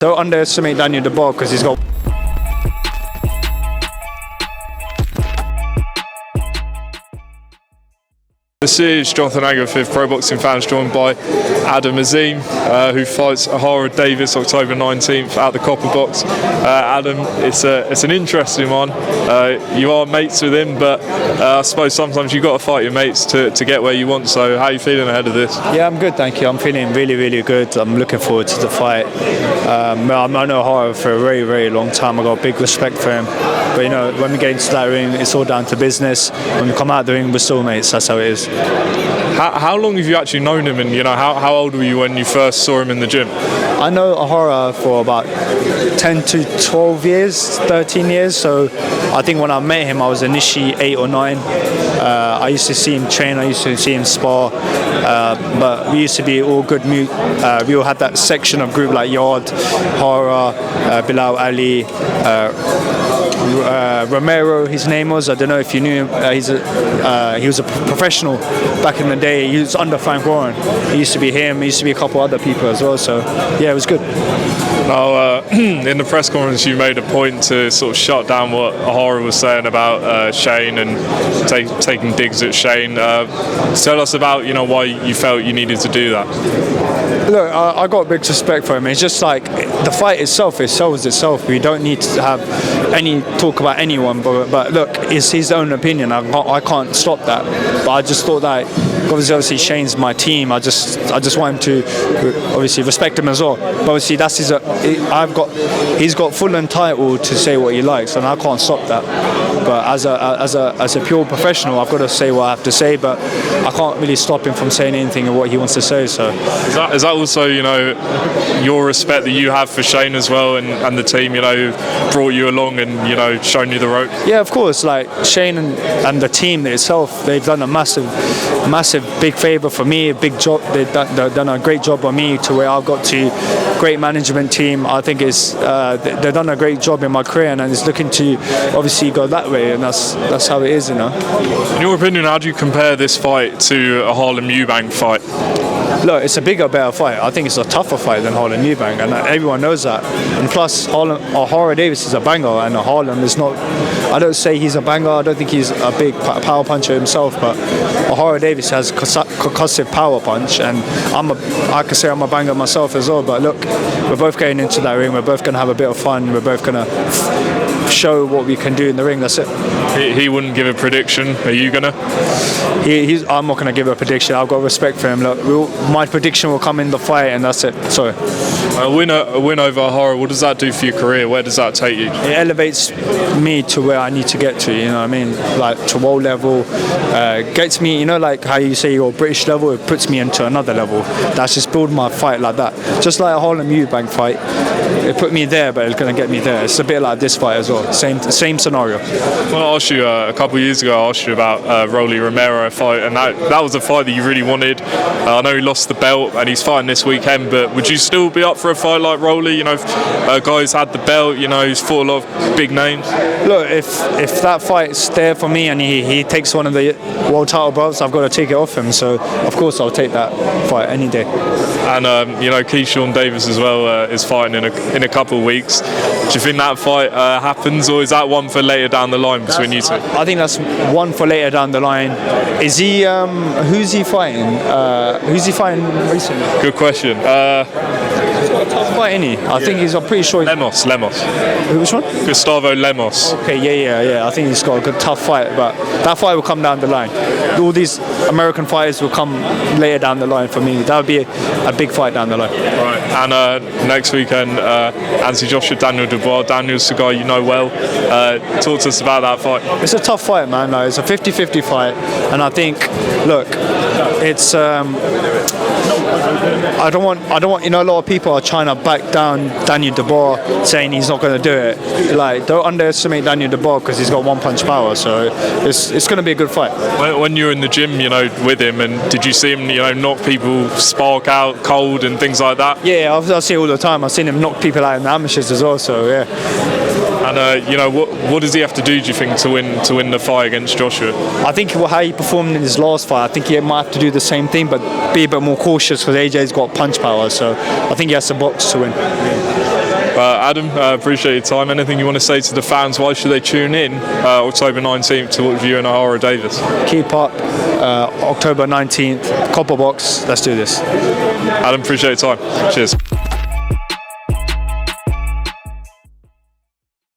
Don't underestimate Daniel Dubois because he's got. This is Jonathan Agger, fifth Pro Boxing fans, joined by Adam Azim, who fights Ohara Davies October 19th at the Copper Box. Adam, it's an interesting one. You are mates with him, but I suppose sometimes you've got to fight your mates to get where you want. So how are you feeling ahead of this? Yeah, I'm good, thank you. I'm feeling really, really good. I'm looking forward to the fight. I've known Ohara for a very, very long time. I've got big respect for him. But you know, when we get into that ring, it's all down to business. When we come out the ring, we're still mates. That's how it is. How long have you actually known him, and how old were you when you first saw him in the gym? I know Ohara for about 10 to 12 years, 13 years. So I think when I met him, I was initially 8 or 9. I used to see him train, I used to see him spar, but we used to be all good. We all had that section of group like Yard, Hara, Bilal Ali, Romero, his name was. I don't know if you knew him. He was a professional back in the day. He was under Frank Warren. It used to be him. It used to be a couple other people as well. So yeah, it was good. Now, in the press conference, you made a point to sort of shut down what Ohara was saying about Shane and taking digs at Shane. Tell us about why you felt you needed to do that. Look, I got big respect for him. It's just like the fight itself, it sells itself. We don't need to have any talk about anyone. But look, it's his own opinion. I can't stop that. But I just thought that obviously Shane's my team. I just want him to obviously respect him as well. But obviously that's he's got full entitled to say what he likes, and I can't stop that. But as a pure professional, I've got to say what I have to say. But I can't really stop him from saying anything of what he wants to say. So is that also your respect that you have for Shane as well, and the team who brought you along and shown you the ropes? Yeah, of course. Like Shane and the team itself, they've done a massive big favour for me. A big job. They've done a great job on me to where I've got to. Great management team. I think they've done a great job in my career, and it's looking to obviously go that way, and that's how it is, In your opinion, how do you compare this fight to a Harem Eubank fight? Look, it's a bigger, better fight. I think it's a tougher fight than Harem Eubank, and everyone knows that. And plus, Ohara Davies is a banger, and Harem is not. I don't say he's a banger. I don't think he's a big power puncher himself, but Ohara Davies has concussive power punch, and I can say I'm a banger myself as well. But look, we're both going into that ring. We're both going to have a bit of fun. We're both going to show what we can do in the ring. That's it. He wouldn't give a prediction. Are you gonna? I'm not gonna give a prediction. I've got respect for him. Look, my prediction will come in the fight, and that's it. Sorry. A win over Ohara. What does that do for your career? Where does that take you? It elevates me to where I need to get to. You know what I mean? Like to world level. Gets me. Like how you say you're British level. It puts me into another level. That's just build my fight like that. Just like a Harem Eubank fight. It put me there, but it's gonna get me there. It's a bit like this fight as well. Same scenario. Well, I asked you a couple of years ago. I asked you about Romero fight, and that was a fight that you really wanted. I know he lost the belt, and he's fighting this weekend. But would you still be up for a fight like Rolly? Guys had the belt. He's fought a lot of big names. Look, if that fight's there for me, and he takes one of the world title belts, I've got to take it off him. So of course I'll take that fight any day. And Keyshawn Davis as well is fighting in a couple of weeks. Do you think that fight happens, or is that one for later down the line between you two? I think that's one for later down the line. Is he? Who's he fighting? Who's he fighting recently? Good question. He's got a tough fight, isn't he? I think I'm pretty sure. Lemos. Which one? Gustavo Lemos. Okay, yeah. I think he's got a good tough fight, but that fight will come down the line. All these American fighters will come later down the line for me. That would be a big fight down the line. Right. And next weekend, Anthony Joshua, Daniel Dubois. Daniel's the guy you know well. Talk to us about that fight. It's a tough fight, man. It's a 50-50 fight, and I think, look, it's. I don't want. A lot of people are trying to back down Daniel Dubois, saying he's not going to do it. Like, don't underestimate Daniel Dubois because he's got one punch power. So it's going to be a good fight. When you were in the gym, with him, and did you see him, knock people spark out cold and things like that? Yeah, I see it all the time. I've seen him knock people out in the amateurs as well. So yeah. And what does he have to do you think to win the fight against Joshua? I think how he performed in his last fight, I think he might have to do the same thing, but be a bit more cautious because AJ's got punch power. So I think he has to box to win. Adam, appreciate your time. Anything you want to say to the fans? Why should they tune in October 19th to watch you and Ohara Davies? Keep up. October 19th, Copper Box. Let's do this. Adam, appreciate your time. Cheers.